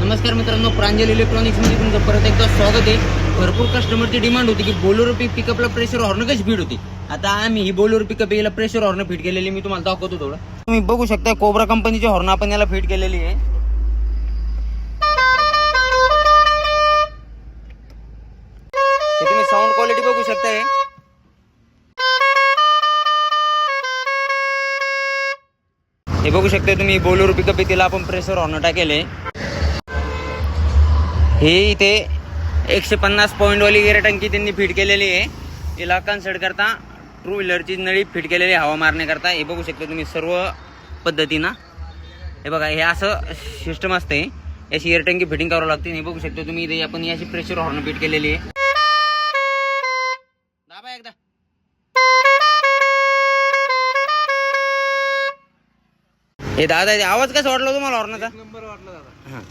नमस्कार मित्रांनो, प्रांजल इलेक्ट्रॉनिक्स मध्ये तुमचं परत एकदा स्वागत आहे. भरपूर कस्टमरची डिमांड होती की बोलेरो पिकअपला प्रेशर हॉर्न कशी फिट होती. आता आम्ही ही बोलेरो पिकअप याला प्रेशर हॉर्न फिट केलेली मी तुम्हाला दाखवतो. थोडं तुम्ही बघू शकता, कोब्रा कंपनीची हॉर्न आपण याला फिट केलेली आहे. तुम्ही साऊंड क्वालिटी बघू शकता. हे बघू शकता तुम्ही, बोलेरो पिकअप तिला आपण प्रेशर हॉर्न टाकेले. हे इथे 150 पॉईंट वाली गिअर टंकी त्यांनी फिट केलेली आहे. तिला कन्सर्ट करता टू व्हीलरची नळी फिट केलेली हवा मारण्याकरता. हे बघू शकता तुम्ही सर्व पद्धतीनं. हे बघा, हे असं सिस्टम असते, याची गिअर टंकी फिटिंग करावं लागते. हे बघू शकता तुम्ही, इथे आपण याची प्रेशर हॉर्न फिट केलेली आहे. दाबा एकदा. हे दादा, आवाज कसा वाटला तुम्हाला हॉर्नचा? नंबर वाटला दादा. हां,